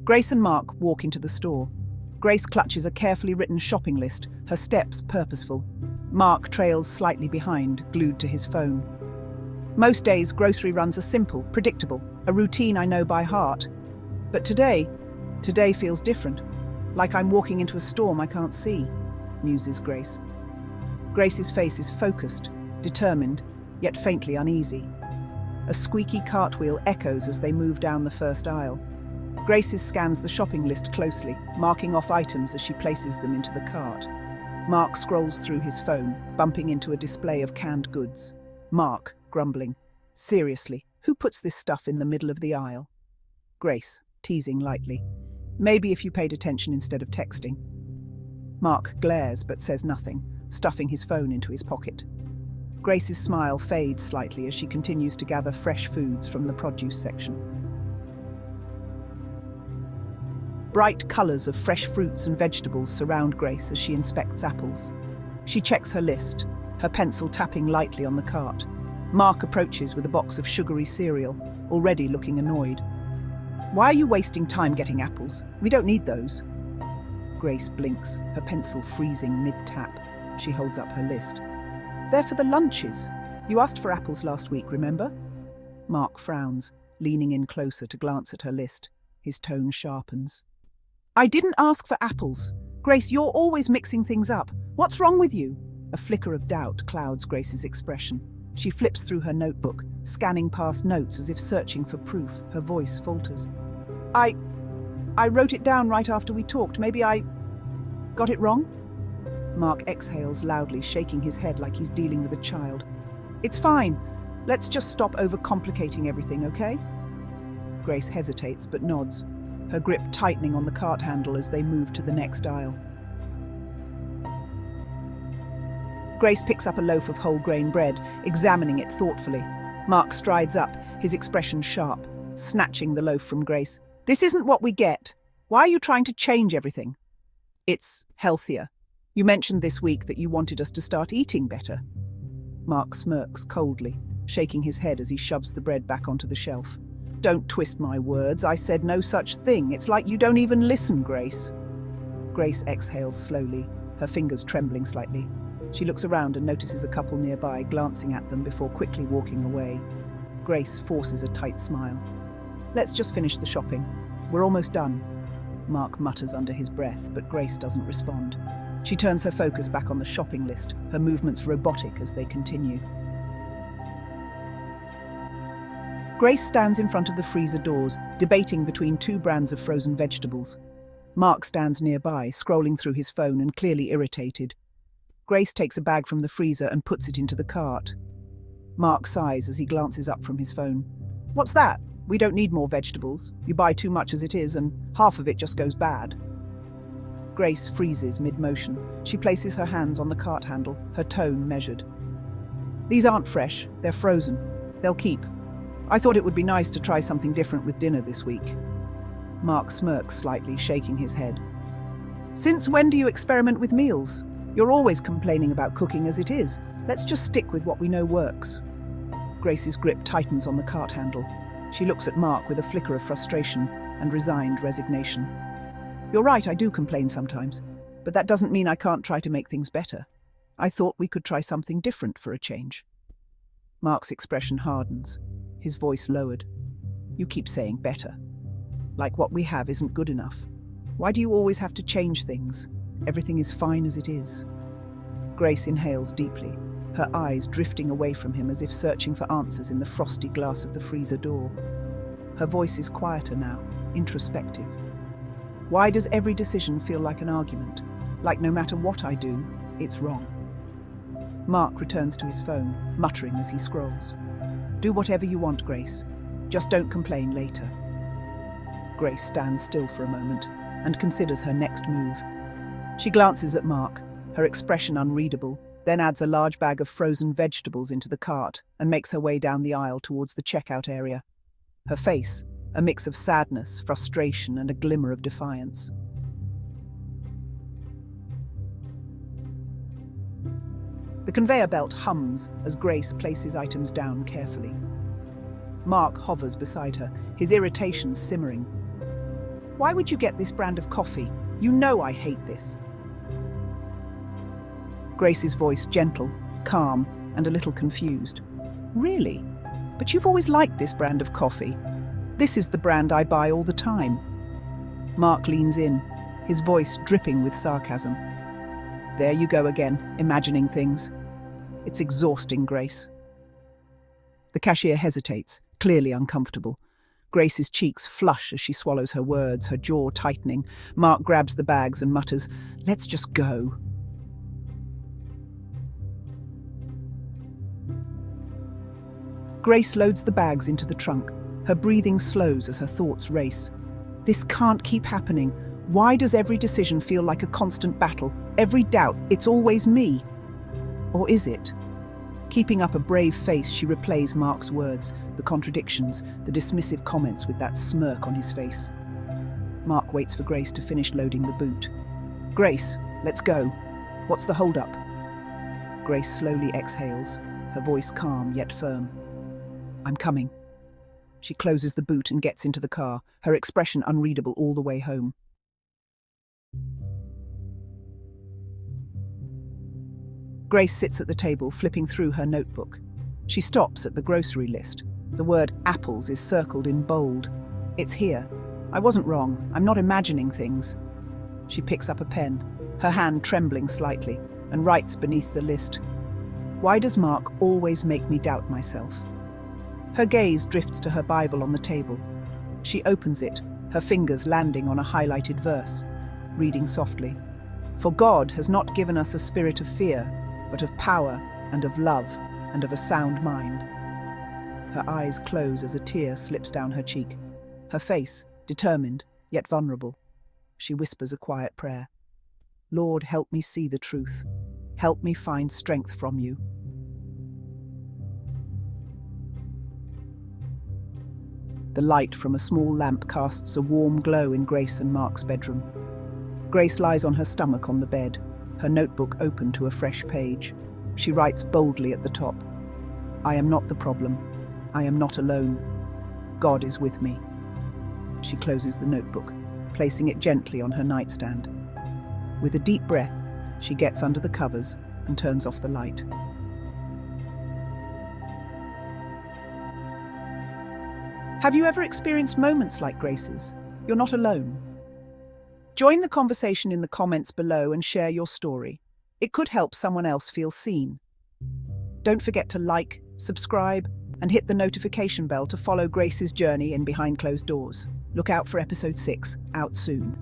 Grace and Mark walk into the store. Grace clutches a carefully written shopping list, her steps purposeful. Mark trails slightly behind, glued to his phone. Most days, grocery runs are simple, predictable, a routine I know by heart. But today feels different. Like I'm walking into a storm I can't see, muses Grace. Grace's face is focused, determined, yet faintly uneasy. A squeaky cartwheel echoes as they move down the first aisle. Grace scans the shopping list closely, marking off items as she places them into the cart. Mark scrolls through his phone, bumping into a display of canned goods. Mark, grumbling. Seriously, who puts this stuff in the middle of the aisle? Grace, teasing lightly. Maybe if you paid attention instead of texting. Mark glares but says nothing, stuffing his phone into his pocket. Grace's smile fades slightly as she continues to gather fresh foods from the produce section. Bright colours of fresh fruits and vegetables surround Grace as she inspects apples. She checks her list, her pencil tapping lightly on the cart. Mark approaches with a box of sugary cereal, already looking annoyed. Why are you wasting time getting apples? We don't need those. Grace blinks, her pencil freezing mid-tap. She holds up her list. They're for the lunches. You asked for apples last week, remember? Mark frowns, leaning in closer to glance at her list. His tone sharpens. I didn't ask for apples. Grace, you're always mixing things up. What's wrong with you? A flicker of doubt clouds Grace's expression. She flips through her notebook, scanning past notes as if searching for proof. Her voice falters. I wrote it down right after we talked. Maybe I got it wrong? Mark exhales loudly, shaking his head like he's dealing with a child. It's fine. Let's just stop overcomplicating everything, okay? Grace hesitates but nods, her grip tightening on the cart handle as they move to the next aisle. Grace picks up a loaf of whole grain bread, examining it thoughtfully. Mark strides up, his expression sharp, snatching the loaf from Grace. This isn't what we get. Why are you trying to change everything? It's healthier. You mentioned this week that you wanted us to start eating better. Mark smirks coldly, shaking his head as he shoves the bread back onto the shelf. Don't twist my words. I said no such thing. It's like you don't even listen, Grace. Grace exhales slowly, her fingers trembling slightly. She looks around and notices a couple nearby, glancing at them before quickly walking away. Grace forces a tight smile. Let's just finish the shopping. We're almost done. Mark mutters under his breath, but Grace doesn't respond. She turns her focus back on the shopping list, her movements robotic as they continue. Grace stands in front of the freezer doors, debating between two brands of frozen vegetables. Mark stands nearby, scrolling through his phone and clearly irritated. Grace takes a bag from the freezer and puts it into the cart. Mark sighs as he glances up from his phone. What's that? We don't need more vegetables. You buy too much as it is, and half of it just goes bad. Grace freezes mid-motion. She places her hands on the cart handle, her tone measured. These aren't fresh. They're frozen. They'll keep. I thought it would be nice to try something different with dinner this week. Mark smirks slightly, shaking his head. Since when do you experiment with meals? You're always complaining about cooking as it is. Let's just stick with what we know works. Grace's grip tightens on the cart handle. She looks at Mark with a flicker of frustration and resigned resignation. You're right, I do complain sometimes, but that doesn't mean I can't try to make things better. I thought we could try something different for a change. Mark's expression hardens, his voice lowered. You keep saying better. Like what we have isn't good enough. Why do you always have to change things? Everything is fine as it is. Grace inhales deeply, her eyes drifting away from him as if searching for answers in the frosty glass of the freezer door. Her voice is quieter now, introspective. Why does every decision feel like an argument? Like no matter what I do, it's wrong. Mark returns to his phone, muttering as he scrolls. Do whatever you want, Grace. Just don't complain later. Grace stands still for a moment and considers her next move. She glances at Mark, her expression unreadable, then adds a large bag of frozen vegetables into the cart and makes her way down the aisle towards the checkout area. Her face, a mix of sadness, frustration, and a glimmer of defiance. The conveyor belt hums as Grace places items down carefully. Mark hovers beside her, his irritation simmering. Why would you get this brand of coffee? You know I hate this. Grace's voice gentle, calm, and a little confused. Really? But you've always liked this brand of coffee. This is the brand I buy all the time. Mark leans in, his voice dripping with sarcasm. There you go again, imagining things. It's exhausting, Grace. The cashier hesitates, clearly uncomfortable. Grace's cheeks flush as she swallows her words, her jaw tightening. Mark grabs the bags and mutters, "Let's just go." Grace loads the bags into the trunk. Her breathing slows as her thoughts race. This can't keep happening. Why does every decision feel like a constant battle? Every doubt, it's always me. Or is it? Keeping up a brave face, she replays Mark's words, the contradictions, the dismissive comments with that smirk on his face. Mark waits for Grace to finish loading the boot. "Grace, let's go. What's the hold-up?" Grace slowly exhales, her voice calm yet firm. "I'm coming." She closes the boot and gets into the car, her expression unreadable all the way home. Grace sits at the table, flipping through her notebook. She stops at the grocery list. The word apples is circled in bold. It's here. I wasn't wrong. I'm not imagining things. She picks up a pen, her hand trembling slightly, and writes beneath the list, "Why does Mark always make me doubt myself?" Her gaze drifts to her Bible on the table. She opens it, her fingers landing on a highlighted verse, reading softly. "For God has not given us a spirit of fear, but of power and of love and of a sound mind." Her eyes close as a tear slips down her cheek. Her face, determined, yet vulnerable. She whispers a quiet prayer. "Lord, help me see the truth. Help me find strength from you." The light from a small lamp casts a warm glow in Grace and Mark's bedroom. Grace lies on her stomach on the bed, her notebook open to a fresh page. She writes boldly at the top, "I am not the problem. I am not alone. God is with me." She closes the notebook, placing it gently on her nightstand. With a deep breath, she gets under the covers and turns off the light. Have you ever experienced moments like Grace's? You're not alone. Join the conversation in the comments below and share your story. It could help someone else feel seen. Don't forget to like, subscribe, and hit the notification bell to follow Grace's journey in Behind Closed Doors. Look out for episode 6, out soon.